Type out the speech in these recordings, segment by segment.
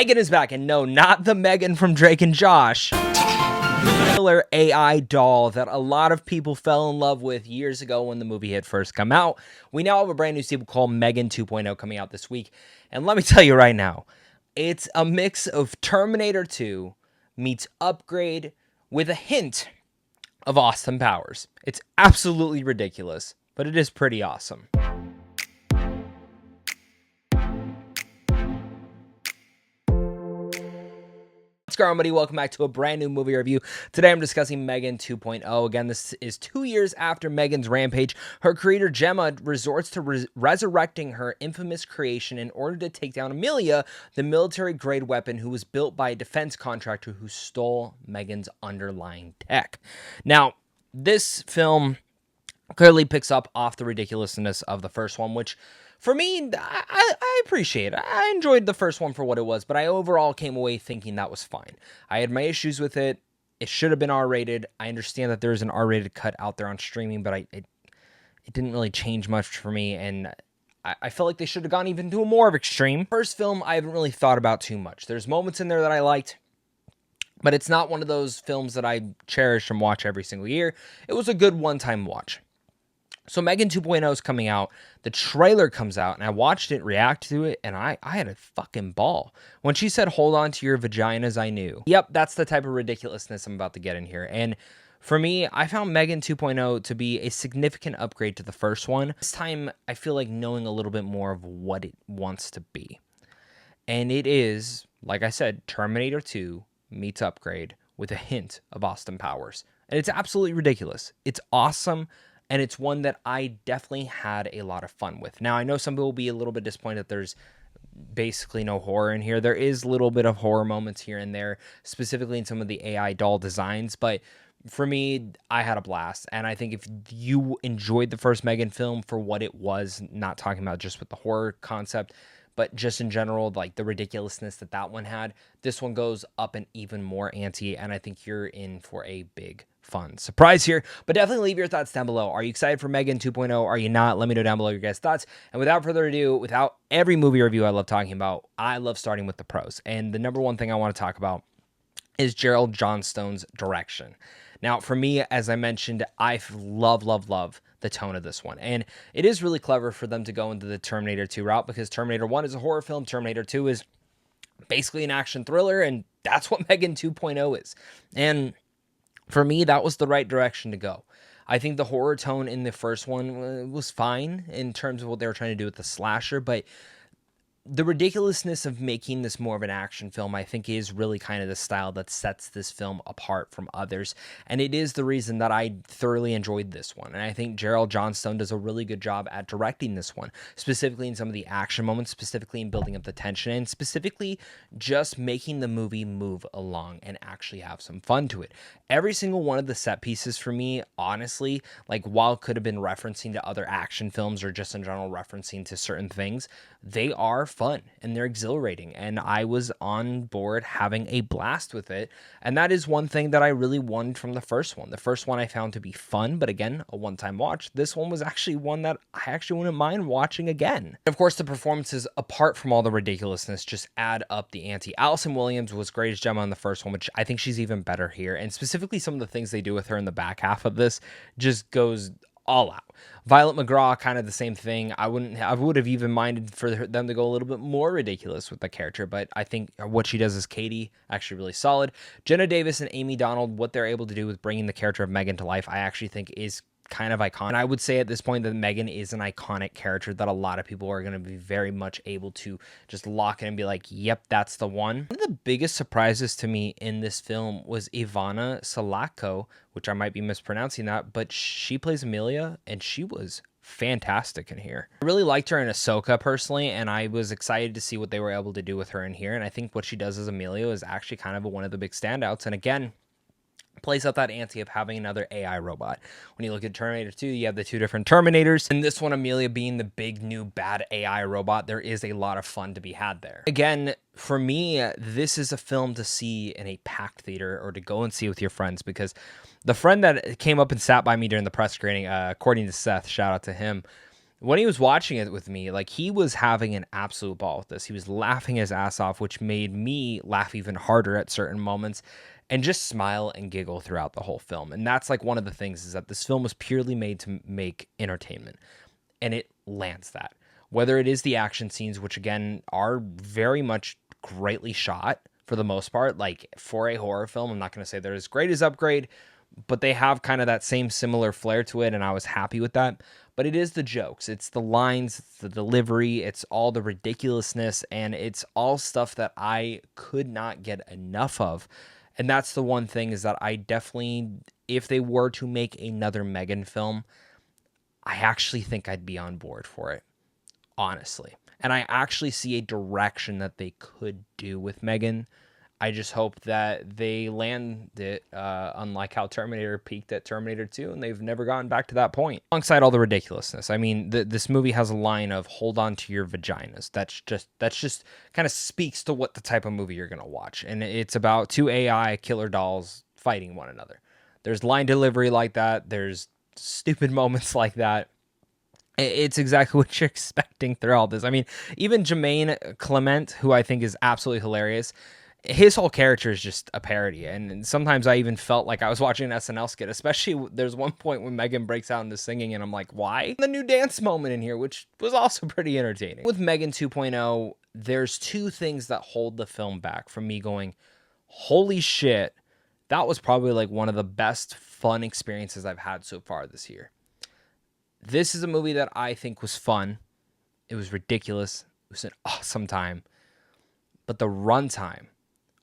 M3GAN is back, and no, not the M3GAN from Drake and Josh. Killer AI doll that a lot of people fell in love with years ago when the movie had first come out. We now have a brand new sequel called M3GAN 2.0 coming out this week. And let me tell you right now, it's a mix of Terminator 2 meets Upgrade with a hint of Austin Powers. It's absolutely ridiculous, but it is pretty awesome. What's going on, buddy? Welcome back to a brand new movie review. Today I'm discussing M3GAN 2.0. Again, this is 2 years after M3GAN's rampage. Her creator Gemma resorts to resurrecting her infamous creation in order to take down Amelia, the military-grade weapon who was built by a defense contractor who stole M3GAN's underlying tech. Now, this film clearly picks up off the ridiculousness of the first one, which for me, I appreciate it. I enjoyed the first one for what it was, but I overall came away thinking that was fine. I had my issues with it. It should have been R-rated. I understand that there's an R-rated cut out there on streaming, but it didn't really change much for me, and I felt like they should have gone even to a more of extreme. First film, I haven't really thought about too much. There's moments in there that I liked, but it's not one of those films that I cherish and watch every single year. It was a good one-time watch. So M3GAN 2.0 is coming out. The trailer comes out, and I watched it, react to it, and I had a fucking ball. When she said, "Hold on to your vaginas," I knew. Yep, that's the type of ridiculousness I'm about to get in here. And for me, I found M3GAN 2.0 to be a significant upgrade to the first one. This time, I feel like knowing a little bit more of what it wants to be. And it is, like I said, Terminator 2 meets Upgrade with a hint of Austin Powers. And it's absolutely ridiculous. It's awesome. And it's one that I definitely had a lot of fun with. Now, I know some people will be a little bit disappointed that there's basically no horror in here. There is a little bit of horror moments here and there, specifically in some of the AI doll designs. But for me, I had a blast. And I think if you enjoyed the first M3GAN film for what it was, not talking about just with the horror concept, but just in general, like the ridiculousness that one had, this one goes up an even more ante, and I think you're in for a big, fun surprise here. But definitely leave your thoughts down below. Are you excited for M3GAN 2.0? Are you not? Let me know down below your guys' thoughts. And without further ado, without every movie review I love talking about, I love starting with the pros. And the number one thing I want to talk about is Gerald Johnstone's direction. Now, for me, as I mentioned, I love the tone of this one. And it is really clever for them to go into the Terminator 2 route, because Terminator 1 is a horror film. Terminator 2 is basically an action thriller, and that's what M3GAN 2.0 is. And for me, that was the right direction to go. I think the horror tone in the first one was fine in terms of what they were trying to do with the slasher, but the ridiculousness of making this more of an action film, I think, is really kind of the style that sets this film apart from others. And it is the reason that I thoroughly enjoyed this one. And I think Gerald Johnstone does a really good job at directing this one, specifically in some of the action moments, specifically in building up the tension, and specifically just making the movie move along and actually have some fun to it. Every single one of the set pieces for me, honestly, like while it could have been referencing to other action films or just in general referencing to certain things, they are fun and they're exhilarating, and I was on board having a blast with it. And that is one thing that I really wanted from the first one. The first one I found to be fun, but again, a one-time watch. This one was actually one that I actually wouldn't mind watching again. Of course, the performances, apart from all the ridiculousness, just add up the ante. Allison Williams was great as Gemma in the first one, which I think she's even better here, and specifically some of the things they do with her in the back half of this just goes all out. Violet McGraw, kind of the same thing. I would have even minded for them to go a little bit more ridiculous with the character, but I think what she does as Katie, actually really solid. Jenna Davis and Amy Donald, what they're able to do with bringing the character of M3GAN to life, I actually think is kind of iconic. And I would say at this point that M3GAN is an iconic character that a lot of people are going to be very much able to just lock in and be like, yep, that's the one. One of the biggest surprises to me in this film was Ivana Salako, which I might be mispronouncing that, but she plays Amelia, and she was fantastic in here. I really liked her in Ahsoka personally, and I was excited to see what they were able to do with her in here. And I think what she does as Amelia is actually kind of one of the big standouts. And again, plays out that ante of having another AI robot. When you look at Terminator 2, you have the two different Terminators, and this one, Amelia being the big new bad AI robot, there is a lot of fun to be had there. Again, for me, this is a film to see in a packed theater or to go and see with your friends, because the friend that came up and sat by me during the press screening, according to Seth, shout out to him, When he was watching it with me, like, he was having an absolute ball with this. He was laughing his ass off, which made me laugh even harder at certain moments and just smile and giggle throughout the whole film. And that's like one of the things, is that this film was purely made to make entertainment, and it lands that. Whether it is the action scenes, which again are very much greatly shot for the most part, like for a horror film, I'm not going to say they're as great as Upgrade, but they have kind of that same similar flair to it, and I was happy with that. But it is the jokes, it's the lines, it's the delivery, it's all the ridiculousness, and it's all stuff that I could not get enough of. And that's the one thing, is that I definitely, if they were to make another M3GAN film, I actually think I'd be on board for it, honestly. And I actually see a direction that they could do with M3GAN. I just hope that they land it, unlike how Terminator peaked at Terminator 2, and they've never gotten back to that point. Alongside all the ridiculousness, I mean, this movie has a line of "Hold on to your vaginas." That's just kind of speaks to what the type of movie you're gonna watch, and it's about two AI killer dolls fighting one another. There's line delivery like that. There's stupid moments like that. It's exactly what you're expecting through all this. I mean, even Jermaine Clement, who I think is absolutely hilarious, his whole character is just a parody. And sometimes I even felt like I was watching an SNL skit, especially there's one point when M3GAN breaks out into singing, and I'm like, why? The new dance moment in here, which was also pretty entertaining. With M3GAN 2.0, there's two things that hold the film back from me going, holy shit, that was probably like one of the best fun experiences I've had so far this year. This is a movie that I think was fun. It was ridiculous. It was an awesome time. But the runtime,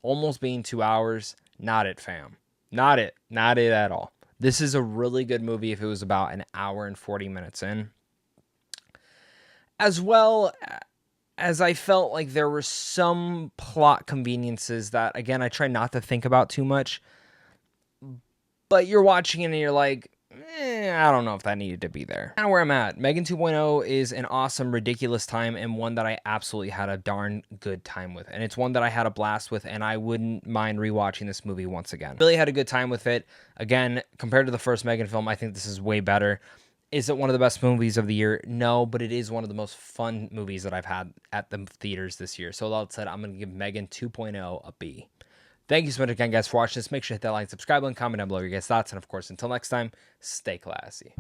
almost being 2 hours, not it, fam. Not it. Not it at all. This is a really good movie if it was about an hour and 40 minutes in. As well as I felt like there were some plot conveniences that, again, I try not to think about too much. But you're watching it and you're like, I don't know if that needed to be there. Kind of where I'm at. M3GAN 2.0 is an awesome, ridiculous time, and one that I absolutely had a darn good time with. And it's one that I had a blast with, and I wouldn't mind rewatching this movie once again. Really had a good time with it. Again, compared to the first M3GAN film, I think this is way better. Is it one of the best movies of the year? No, but it is one of the most fun movies that I've had at the theaters this year. So that said, I'm going to give M3GAN 2.0 a B. Thank you so much again, guys, for watching this. Make sure to hit that like, subscribe, and comment down below your guys' thoughts. And, of course, until next time, stay classy.